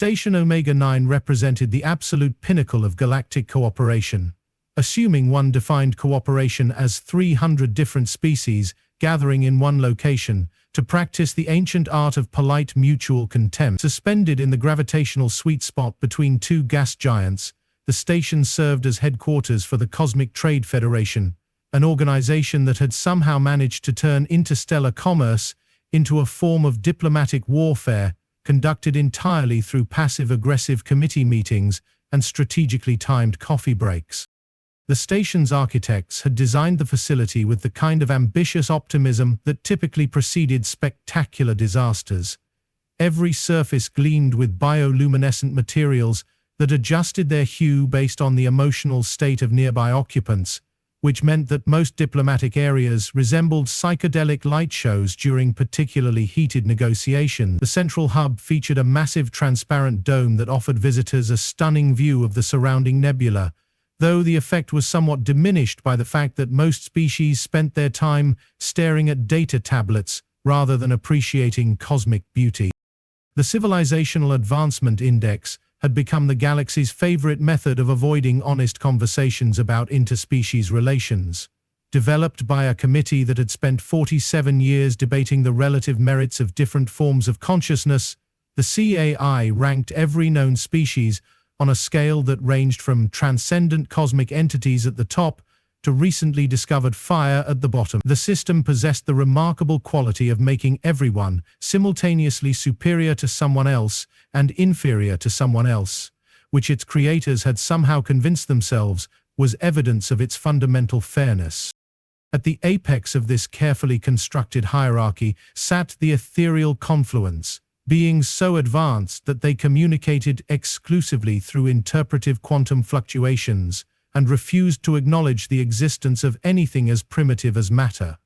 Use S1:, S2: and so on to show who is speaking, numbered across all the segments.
S1: Station Omega-9 represented the absolute pinnacle of galactic cooperation. Assuming one defined cooperation as 300 different species gathering in one location to practice the ancient art of polite mutual contempt. Suspended in the gravitational sweet spot between two gas giants, the station served as headquarters for the Cosmic Trade Federation, an organization that had somehow managed to turn interstellar commerce into a form of diplomatic warfare conducted entirely through passive-aggressive committee meetings and strategically timed coffee breaks. The station's architects had designed the facility with the kind of ambitious optimism that typically preceded spectacular disasters. Every surface gleamed with bioluminescent materials that adjusted their hue based on the emotional state of nearby occupants, which meant that most diplomatic areas resembled psychedelic light shows during particularly heated negotiations. The central hub featured a massive transparent dome that offered visitors a stunning view of the surrounding nebula, though the effect was somewhat diminished by the fact that most species spent their time staring at data tablets rather than appreciating cosmic beauty. The Civilizational Advancement Index had become the galaxy's favorite method of avoiding honest conversations about interspecies relations. Developed by a committee that had spent 47 years debating the relative merits of different forms of consciousness, the CAI ranked every known species on a scale that ranged from transcendent cosmic entities at the top to recently discovered fire at the bottom. The system possessed the remarkable quality of making everyone simultaneously superior to someone else and inferior to someone else, which its creators had somehow convinced themselves was evidence of its fundamental fairness. At the apex of this carefully constructed hierarchy sat the ethereal confluence, beings so advanced that they communicated exclusively through interpretive quantum fluctuations and refused to acknowledge the existence of anything as primitive as matter.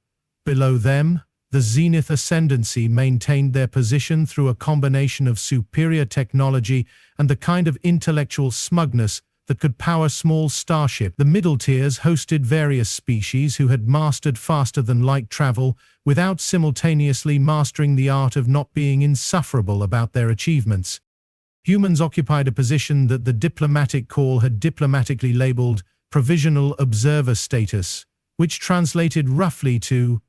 S1: Below them, the Zenith Ascendancy maintained their position through a combination of superior technology and the kind of intellectual smugness that could power small starships. The middle tiers hosted various species who had mastered faster-than-light travel without simultaneously mastering the art of not being insufferable about their achievements. Humans occupied a position that the diplomatic corps had diplomatically labeled provisional observer status, which translated roughly to,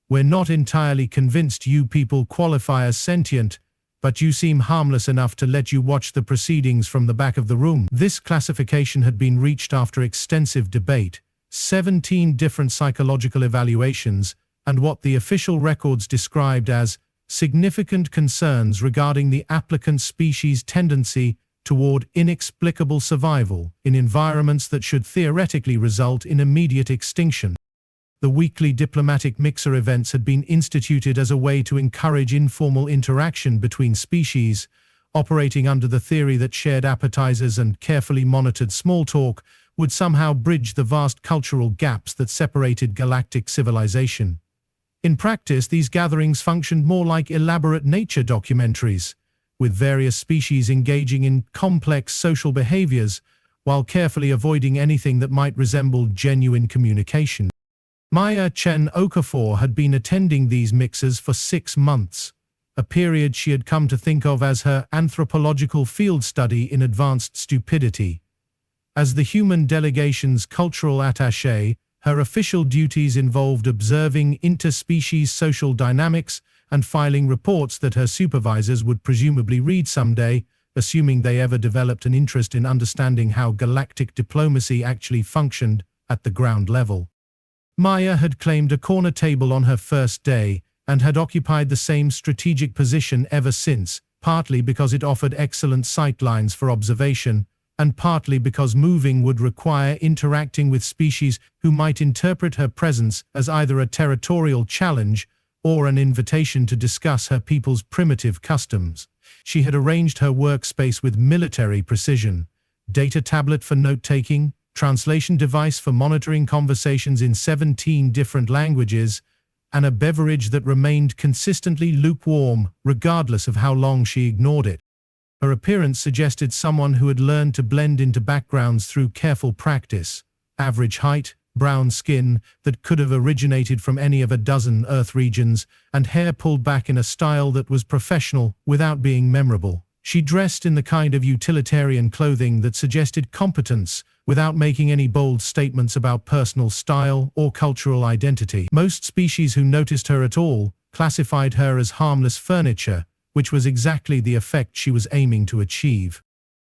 S1: "We're not entirely convinced you people qualify as sentient, but you seem harmless enough to let you watch the proceedings from the back of the room." This classification had been reached after extensive debate, 17 different psychological evaluations, and what the official records described as significant concerns regarding the applicant species' tendency toward inexplicable survival in environments that should theoretically result in immediate extinction. The weekly diplomatic mixer events had been instituted as a way to encourage informal interaction between species, operating under the theory that shared appetizers and carefully monitored small talk would somehow bridge the vast cultural gaps that separated galactic civilization. In practice, these gatherings functioned more like elaborate nature documentaries, with various species engaging in complex social behaviors while carefully avoiding anything that might resemble genuine communication. Maya Chen-Okafor had been attending these mixers for 6 months, a period she had come to think of as her anthropological field study in advanced stupidity. As the human delegation's cultural attaché, her official duties involved observing interspecies social dynamics and filing reports that her supervisors would presumably read someday, assuming they ever developed an interest in understanding how galactic diplomacy actually functioned at the ground level. Maya had claimed a corner table on her first day and had occupied the same strategic position ever since, partly because it offered excellent sightlines for observation, and partly because moving would require interacting with species who might interpret her presence as either a territorial challenge or an invitation to discuss her people's primitive customs. She had arranged her workspace with military precision: data tablet for note-taking, translation device for monitoring conversations in 17 different languages, and a beverage that remained consistently lukewarm regardless of how long she ignored it. Her appearance suggested someone who had learned to blend into backgrounds through careful practice. Average height, brown skin that could have originated from any of a dozen Earth regions, and hair pulled back in a style that was professional without being memorable. She dressed in the kind of utilitarian clothing that suggested competence without making any bold statements about personal style or cultural identity. Most species who noticed her at all classified her as harmless furniture, which was exactly the effect she was aiming to achieve.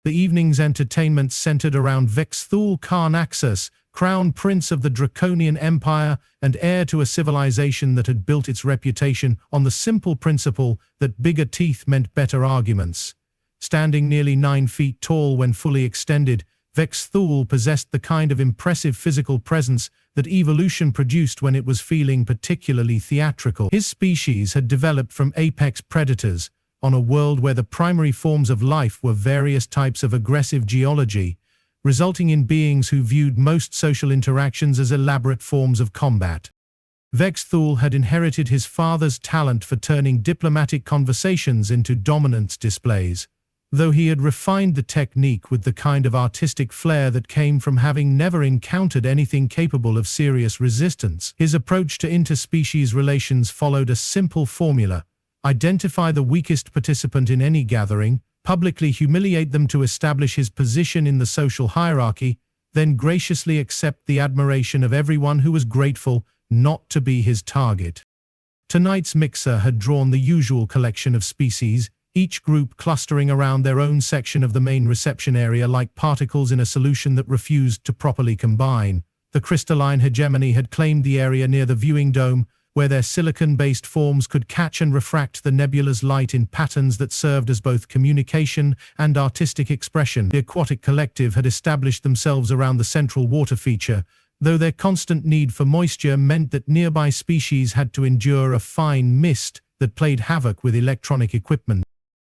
S1: The evening's entertainment centered around Vex'thul Karnaxus, crown prince of the Draconian Empire and heir to a civilization that had built its reputation on the simple principle that bigger teeth meant better arguments. Standing nearly 9 feet tall when fully extended, Vex'thul possessed the kind of impressive physical presence that evolution produced when it was feeling particularly theatrical. His species had developed from apex predators on a world where the primary forms of life were various types of aggressive geology, resulting in beings who viewed most social interactions as elaborate forms of combat. Vex'thul had inherited his father's talent for turning diplomatic conversations into dominance displays, though he had refined the technique with the kind of artistic flair that came from having never encountered anything capable of serious resistance. His approach to interspecies relations followed a simple formula: identify the weakest participant in any gathering, publicly humiliate them to establish his position in the social hierarchy, then graciously accept the admiration of everyone who was grateful not to be his target. Tonight's mixer had drawn the usual collection of species, each group clustering around their own section of the main reception area like particles in a solution that refused to properly combine. The crystalline hegemony had claimed the area near the viewing dome, where their silicon-based forms could catch and refract the nebula's light in patterns that served as both communication and artistic expression. The aquatic collective had established themselves around the central water feature, though their constant need for moisture meant that nearby species had to endure a fine mist that played havoc with electronic equipment.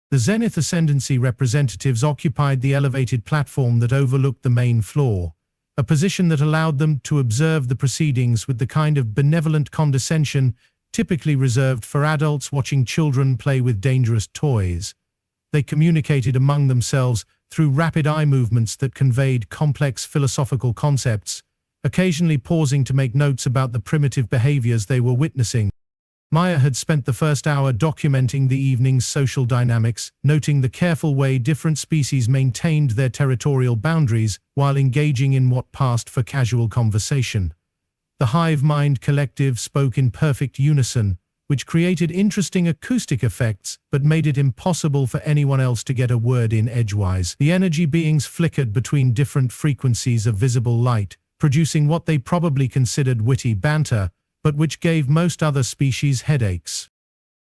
S1: The Zenith Ascendancy representatives occupied the elevated platform that overlooked the main floor, a position that allowed them to observe the proceedings with the kind of benevolent condescension typically reserved for adults watching children play with dangerous toys. They communicated among themselves through rapid eye movements that conveyed complex philosophical concepts, occasionally pausing to make notes about the primitive behaviors they were witnessing. Maya had spent the first hour documenting the evening's social dynamics, noting the careful way different species maintained their territorial boundaries while engaging in what passed for casual conversation. The hive mind collective spoke in perfect unison, which created interesting acoustic effects but made it impossible for anyone else to get a word in edgewise. The energy beings flickered between different frequencies of visible light, producing what they probably considered witty banter, but which gave most other species headaches.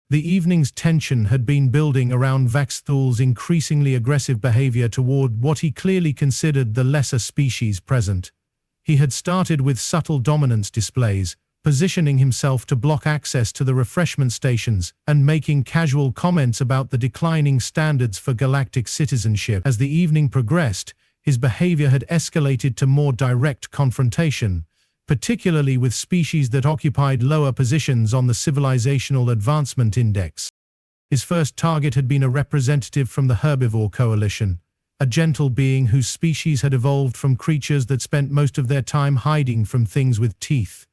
S1: The evening's tension had been building around Vex'thul's increasingly aggressive behavior toward what he clearly considered the lesser species present. He had started with subtle dominance displays, positioning himself to block access to the refreshment stations and making casual comments about the declining standards for galactic citizenship. As the evening progressed, his behavior had escalated to more direct confrontation, particularly with species that occupied lower positions on the Civilizational Advancement Index. His first target had been a representative from the herbivore coalition, a gentle being whose species had evolved from creatures that spent most of their time hiding from things with teeth.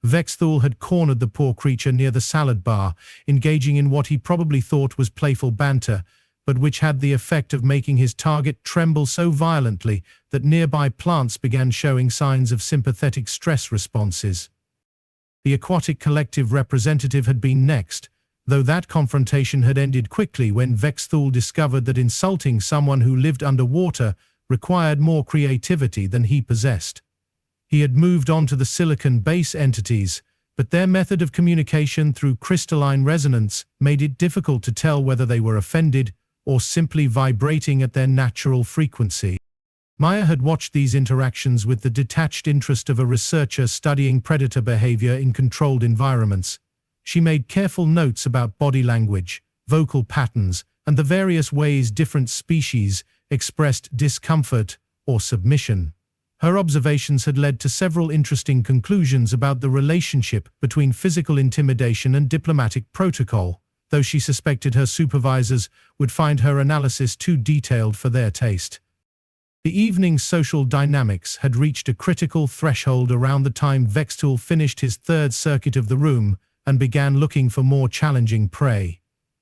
S1: Vex'thul had cornered the poor creature near the salad bar, engaging in what he probably thought was playful banter, but which had the effect of making his target tremble so violently that nearby plants began showing signs of sympathetic stress responses. The aquatic collective representative had been next, though that confrontation had ended quickly when Vex'thul discovered that insulting someone who lived underwater required more creativity than he possessed. He had moved on to the silicon base entities, but their method of communication through crystalline resonance made it difficult to tell whether they were offended or simply vibrating at their natural frequency. Maya had watched these interactions with the detached interest of a researcher studying predator behavior in controlled environments. She made careful notes about body language, vocal patterns, and the various ways different species expressed discomfort or submission. Her observations had led to several interesting conclusions about the relationship between physical intimidation and diplomatic protocol, though she suspected her supervisors would find her analysis too detailed for their taste. The evening's social dynamics had reached a critical threshold around the time Vex'thul finished his third circuit of the room and began looking for more challenging prey.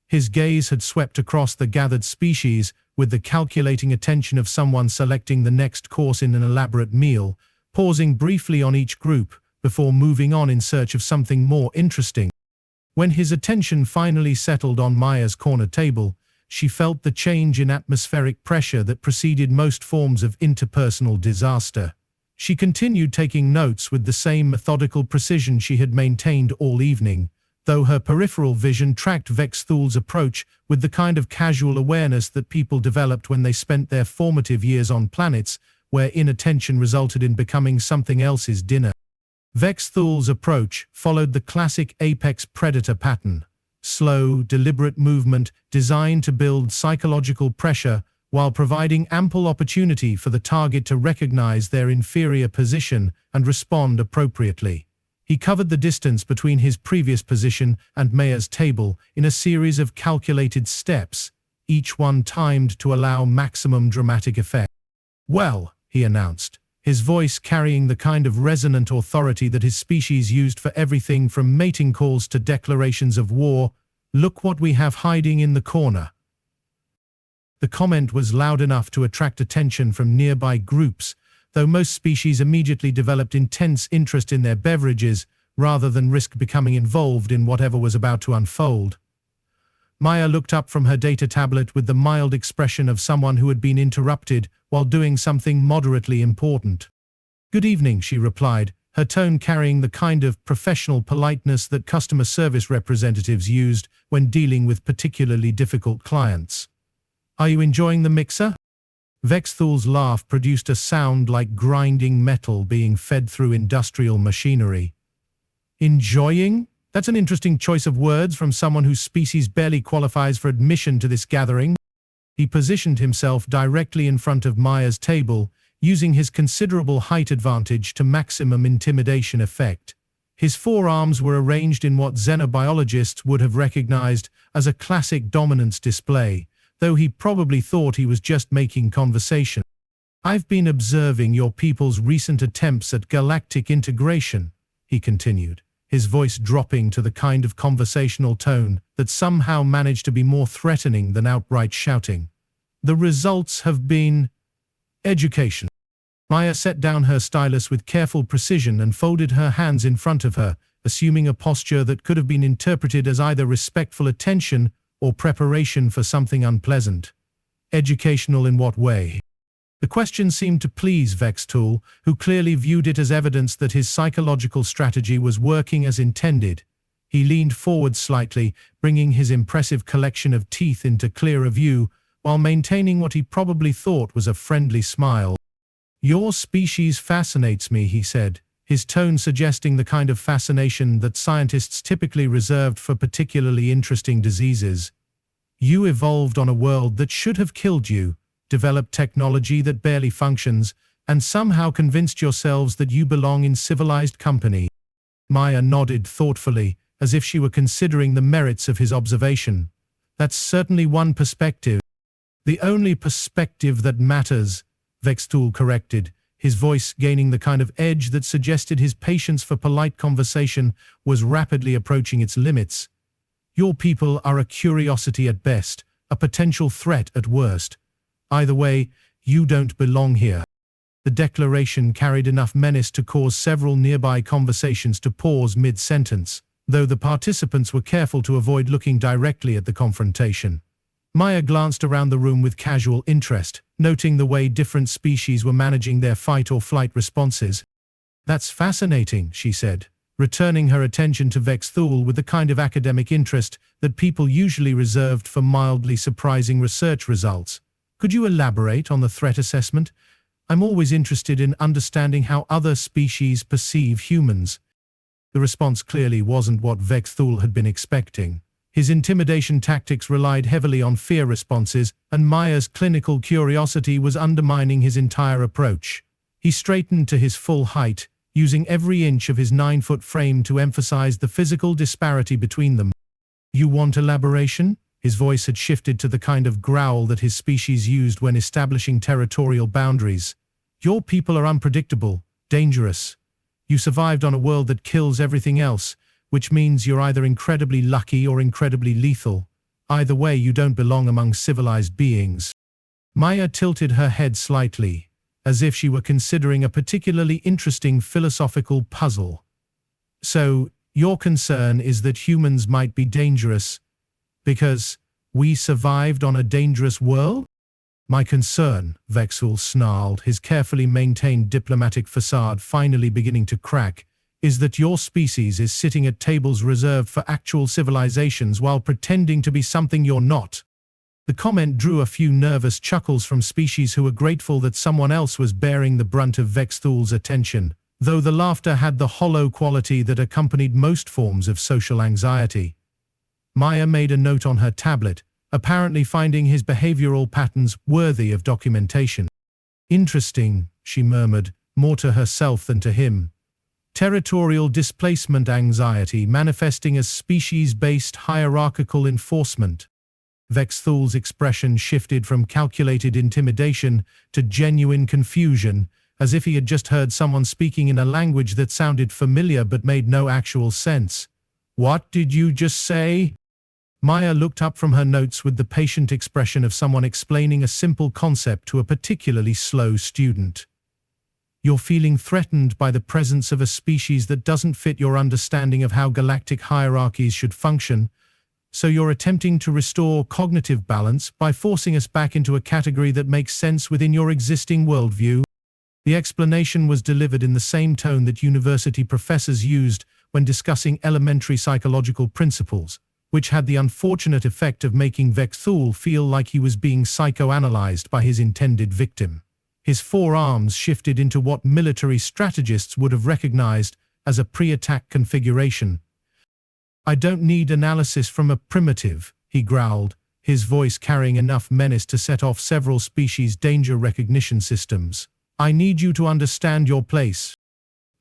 S1: His gaze had swept across the gathered species with the calculating attention of someone selecting the next course in an elaborate meal, pausing briefly on each group before moving on in search of something more interesting. When his attention finally settled on Maya's corner table, she felt the change in atmospheric pressure that preceded most forms of interpersonal disaster. She continued taking notes with the same methodical precision she had maintained all evening, though her peripheral vision tracked Vex'thul's approach with the kind of casual awareness that people developed when they spent their formative years on planets where inattention resulted in becoming something else's dinner. Vex'thul's approach followed the classic apex predator pattern: slow, deliberate movement designed to build psychological pressure while providing ample opportunity for the target to recognize their inferior position and respond appropriately. He covered the distance between his previous position and Maya's table in a series of calculated steps, each one timed to allow maximum dramatic effect. "Well," he announced, his voice carrying the kind of resonant authority that his species used for everything from mating calls to declarations of war, "look what we have hiding in the corner." The comment was loud enough to attract attention from nearby groups, though most species immediately developed intense interest in their beverages rather than risk becoming involved in whatever was about to unfold. Maya looked up from her data tablet with the mild expression of someone who had been interrupted while doing something moderately important. "Good evening," she replied, her tone carrying the kind of professional politeness that customer service representatives used when dealing with particularly difficult clients. "Are you enjoying the mixer?" Vex'thul's laugh produced a sound like grinding metal being fed through industrial machinery. "Enjoying? That's an interesting choice of words from someone whose species barely qualifies for admission to this gathering." He positioned himself directly in front of Maya's table, using his considerable height advantage to maximum intimidation effect. His forearms were arranged in what xenobiologists would have recognized as a classic dominance display, though he probably thought he was just making conversation. "I've been observing your people's recent attempts at galactic integration," he continued, his voice dropping to the kind of conversational tone that somehow managed to be more threatening than outright shouting. "The results have been education." Maya set down her stylus with careful precision and folded her hands in front of her, assuming a posture that could have been interpreted as either respectful attention or preparation for something unpleasant. "Educational in what way?" The question seemed to please Vex'thul, who clearly viewed it as evidence that his psychological strategy was working as intended. He leaned forward slightly, bringing his impressive collection of teeth into clearer view, while maintaining what he probably thought was a friendly smile. "Your species fascinates me," he said, his tone suggesting the kind of fascination that scientists typically reserved for particularly interesting diseases. "You evolved on a world that should have killed you, developed technology that barely functions, and somehow convinced yourselves that you belong in civilized company." Maya nodded thoughtfully, as if she were considering the merits of his observation. "That's certainly one perspective." "The only perspective that matters," Vex'thul corrected, his voice gaining the kind of edge that suggested his patience for polite conversation was rapidly approaching its limits. "Your people are a curiosity at best, a potential threat at worst. Either way, you don't belong here." The declaration carried enough menace to cause several nearby conversations to pause mid-sentence, though the participants were careful to avoid looking directly at the confrontation. Maya glanced around the room with casual interest, noting the way different species were managing their fight-or-flight responses. "That's fascinating," she said, returning her attention to Vex'thul with the kind of academic interest that people usually reserved for mildly surprising research results. "Could you elaborate on the threat assessment? I'm always interested in understanding how other species perceive humans." The response clearly wasn't what Vex'thul had been expecting. His intimidation tactics relied heavily on fear responses, and Maya's clinical curiosity was undermining his entire approach. He straightened to his full height, using every inch of his 9-foot frame to emphasize the physical disparity between them. "You want elaboration?" His voice had shifted to the kind of growl that his species used when establishing territorial boundaries. "Your people are unpredictable, dangerous. You survived on a world that kills everything else, which means you're either incredibly lucky or incredibly lethal. Either way, you don't belong among civilized beings." Maya tilted her head slightly, as if she were considering a particularly interesting philosophical puzzle. "So, your concern is that humans might be dangerous because we survived on a dangerous world?" "My concern," Vex'thul snarled, his carefully maintained diplomatic facade finally beginning to crack, "is that your species is sitting at tables reserved for actual civilizations while pretending to be something you're not." The comment drew a few nervous chuckles from species who were grateful that someone else was bearing the brunt of Vex'thul's attention, though the laughter had the hollow quality that accompanied most forms of social anxiety. Maya made a note on her tablet, apparently finding his behavioral patterns worthy of documentation. "Interesting," she murmured, more to herself than to him. "Territorial displacement anxiety manifesting as species-based hierarchical enforcement." Vex'thul's expression shifted from calculated intimidation to genuine confusion, as if he had just heard someone speaking in a language that sounded familiar but made no actual sense. "What did you just say?" Maya looked up from her notes with the patient expression of someone explaining a simple concept to a particularly slow student. "You're feeling threatened by the presence of a species that doesn't fit your understanding of how galactic hierarchies should function, so you're attempting to restore cognitive balance by forcing us back into a category that makes sense within your existing worldview." The explanation was delivered in the same tone that university professors used when discussing elementary psychological principles, which had the unfortunate effect of making Vex'thul feel like he was being psychoanalyzed by his intended victim. His forearms shifted into what military strategists would have recognized as a pre-attack configuration. "I don't need analysis from a primitive," he growled, his voice carrying enough menace to set off several species' danger recognition systems. "I need you to understand your place."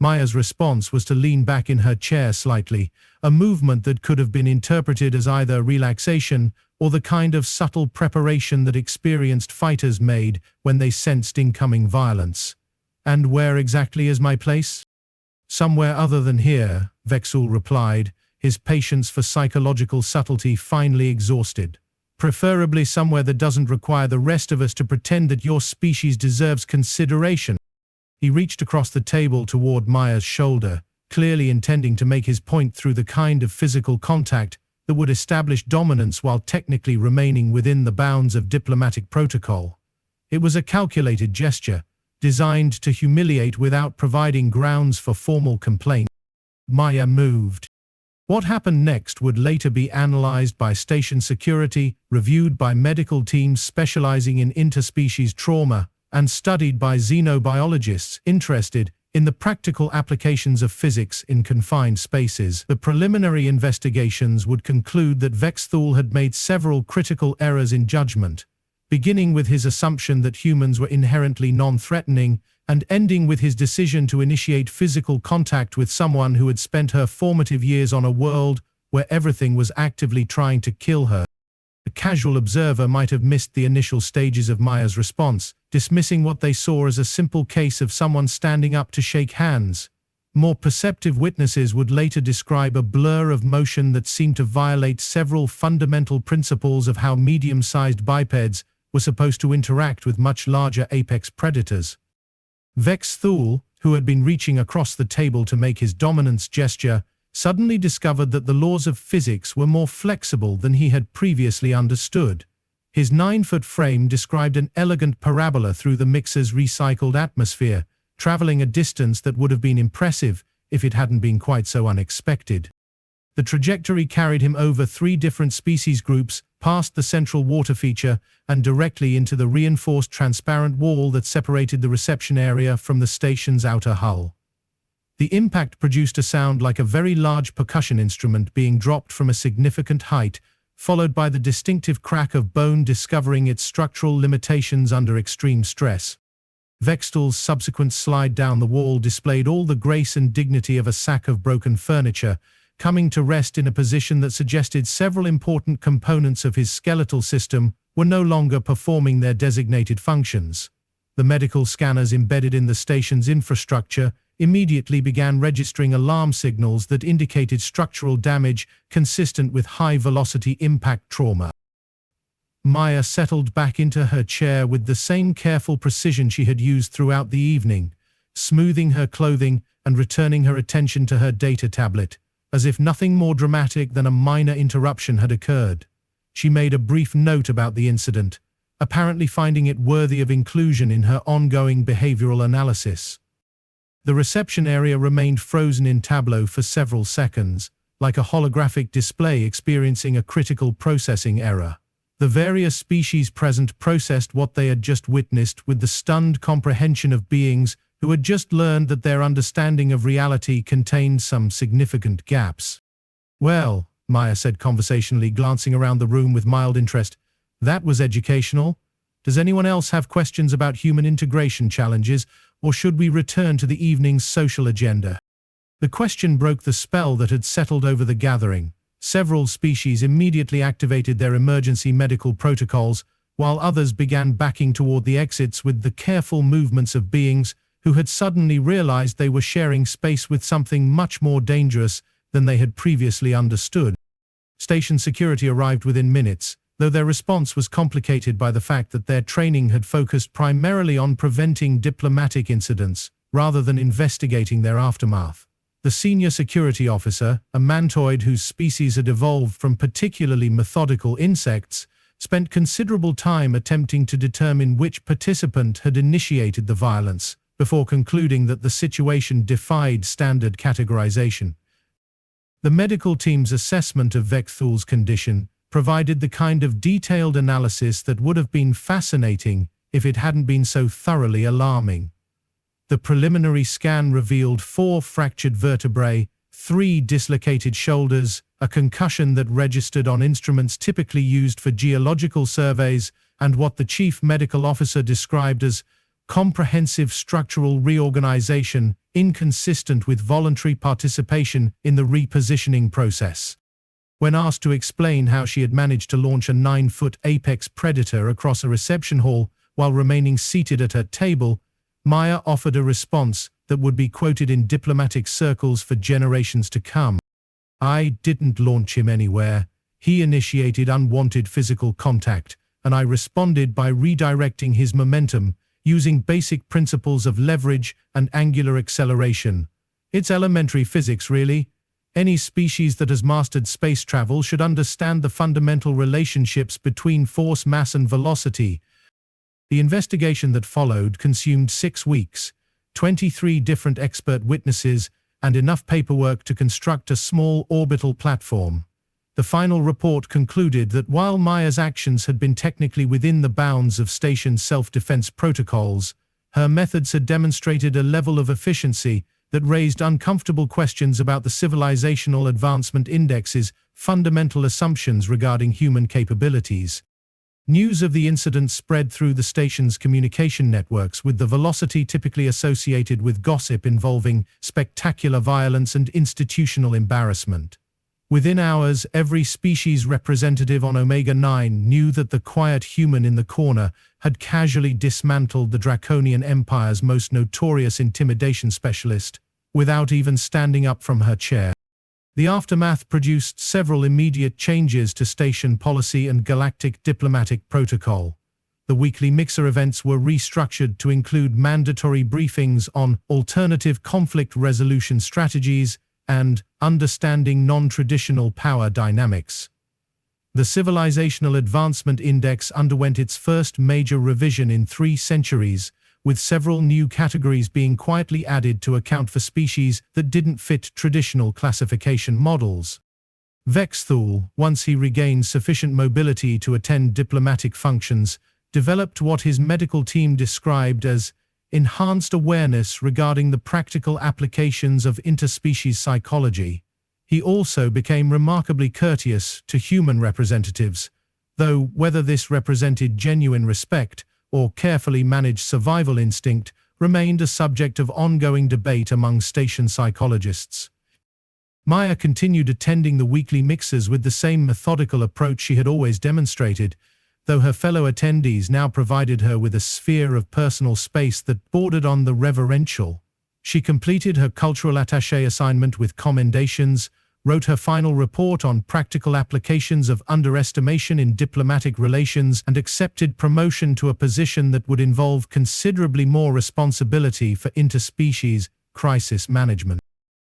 S1: Maya's response was to lean back in her chair slightly, a movement that could have been interpreted as either relaxation or the kind of subtle preparation that experienced fighters made when they sensed incoming violence. "And where exactly is my place?" "Somewhere other than here," Vex'thul replied, his patience for psychological subtlety finally exhausted. "Preferably somewhere that doesn't require the rest of us to pretend that your species deserves consideration." He reached across the table toward Maya's shoulder, clearly intending to make his point through the kind of physical contact that would establish dominance while technically remaining within the bounds of diplomatic protocol. It was a calculated gesture, designed to humiliate without providing grounds for formal complaint. Maya moved. What happened next would later be analyzed by station security, reviewed by medical teams specializing in interspecies trauma, and studied by xenobiologists interested in the practical applications of physics in confined spaces. The preliminary investigations would conclude that Vex'thul had made several critical errors in judgment, beginning with his assumption that humans were inherently non-threatening and ending with his decision to initiate physical contact with someone who had spent her formative years on a world where everything was actively trying to kill her. A casual observer might have missed the initial stages of Maya's response, dismissing what they saw as a simple case of someone standing up to shake hands. More perceptive witnesses would later describe a blur of motion that seemed to violate several fundamental principles of how medium-sized bipeds were supposed to interact with much larger apex predators. Vex'thul, who had been reaching across the table to make his dominance gesture, suddenly discovered that the laws of physics were more flexible than he had previously understood. His 9-foot frame described an elegant parabola through the mixer's recycled atmosphere, traveling a distance that would have been impressive if it hadn't been quite so unexpected. The trajectory carried him over 3 different species groups, past the central water feature, and directly into the reinforced transparent wall that separated the reception area from the station's outer hull. The impact produced a sound like a very large percussion instrument being dropped from a significant height, followed by the distinctive crack of bone discovering its structural limitations under extreme stress. Vex'thul's subsequent slide down the wall displayed all the grace and dignity of a sack of broken furniture, coming to rest in a position that suggested several important components of his skeletal system were no longer performing their designated functions. The medical scanners embedded in the station's infrastructure immediately began registering alarm signals that indicated structural damage consistent with high-velocity impact trauma. Maya settled back into her chair with the same careful precision she had used throughout the evening, smoothing her clothing and returning her attention to her data tablet, as if nothing more dramatic than a minor interruption had occurred. She made a brief note about the incident, apparently finding it worthy of inclusion in her ongoing behavioral analysis. The reception area remained frozen in Tableau for several seconds, like a holographic display experiencing a critical processing error. The various species present processed what they had just witnessed with the stunned comprehension of beings who had just learned that their understanding of reality contained some significant gaps. "Well," Maya said conversationally, glancing around the room with mild interest, "that was educational. Does anyone else have questions about human integration challenges, or should we return to the evening's social agenda?" The question broke the spell that had settled over the gathering. Several species immediately activated their emergency medical protocols, while others began backing toward the exits with the careful movements of beings who had suddenly realized they were sharing space with something much more dangerous than they had previously understood. Station security arrived within minutes, though their response was complicated by the fact that their training had focused primarily on preventing diplomatic incidents, rather than investigating their aftermath. The senior security officer, a mantoid whose species had evolved from particularly methodical insects, spent considerable time attempting to determine which participant had initiated the violence, before concluding that the situation defied standard categorization. The medical team's assessment of Vex'thul's condition provided the kind of detailed analysis that would have been fascinating if it hadn't been so thoroughly alarming. The preliminary scan revealed 4 fractured vertebrae, 3 dislocated shoulders, a concussion that registered on instruments typically used for geological surveys, and what the chief medical officer described as comprehensive structural reorganization inconsistent with voluntary participation in the repositioning process. When asked to explain how she had managed to launch a 9-foot apex predator across a reception hall while remaining seated at her table, Maya offered a response that would be quoted in diplomatic circles for generations to come. "I didn't launch him anywhere. He initiated unwanted physical contact, and I responded by redirecting his momentum, using basic principles of leverage and angular acceleration. It's elementary physics, really. Any species that has mastered space travel should understand the fundamental relationships between force, mass, and velocity." The investigation that followed consumed 6 weeks, 23 different expert witnesses, and enough paperwork to construct a small orbital platform. The final report concluded that while Maya's actions had been technically within the bounds of station self-defense protocols, her methods had demonstrated a level of efficiency that raised uncomfortable questions about the Civilizational Advancement Index's fundamental assumptions regarding human capabilities. News of the incident spread through the station's communication networks, with the velocity typically associated with gossip involving spectacular violence and institutional embarrassment. Within hours, every species representative on Omega-9 knew that the quiet human in the corner had casually dismantled the Draconian Empire's most notorious intimidation specialist, without even standing up from her chair. The aftermath produced several immediate changes to station policy and galactic diplomatic protocol. The weekly mixer events were restructured to include mandatory briefings on alternative conflict resolution strategies and understanding non-traditional power dynamics. The Civilizational Advancement Index underwent its first major revision in 3 centuries, with several new categories being quietly added to account for species that didn't fit traditional classification models. Vex'thul, once he regained sufficient mobility to attend diplomatic functions, developed what his medical team described as enhanced awareness regarding the practical applications of interspecies psychology. He also became remarkably courteous to human representatives, though whether this represented genuine respect or carefully managed survival instinct remained a subject of ongoing debate among station psychologists. Maya continued attending the weekly mixers with the same methodical approach she had always demonstrated, though her fellow attendees now provided her with a sphere of personal space that bordered on the reverential. She completed her cultural attaché assignment with commendations, wrote her final report on practical applications of underestimation in diplomatic relations, and accepted promotion to a position that would involve considerably more responsibility for interspecies crisis management.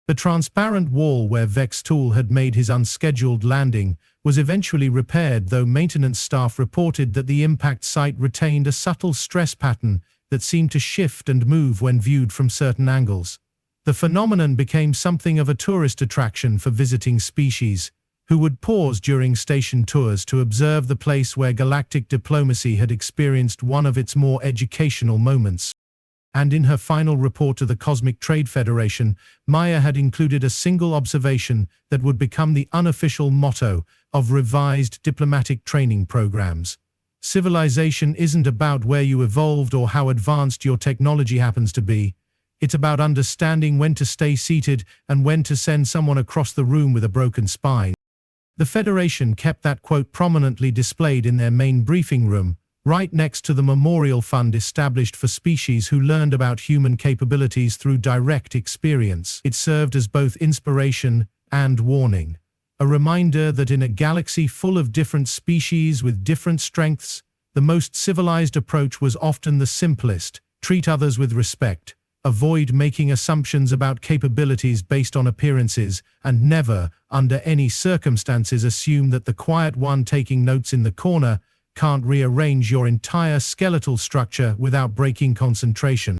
S1: The transparent wall where Vex'thul had made his unscheduled landing was eventually repaired, though maintenance staff reported that the impact site retained a subtle stress pattern that seemed to shift and move when viewed from certain angles. The phenomenon became something of a tourist attraction for visiting species, who would pause during station tours to observe the place where galactic diplomacy had experienced one of its more educational moments. And in her final report to the Cosmic Trade Federation, Maya had included a single observation that would become the unofficial motto of revised diplomatic training programs. Civilization isn't about where you evolved or how advanced your technology happens to be. It's about understanding when to stay seated and when to send someone across the room with a broken spine. The Federation kept that quote prominently displayed in their main briefing room, right next to the memorial fund established for species who learned about human capabilities through direct experience. It served as both inspiration and warning, a reminder that in a galaxy full of different species with different strengths, the most civilized approach was often the simplest: treat others with respect, avoid making assumptions about capabilities based on appearances, and never, under any circumstances, assume that the quiet one taking notes in the corner can't rearrange your entire skeletal structure without breaking concentration.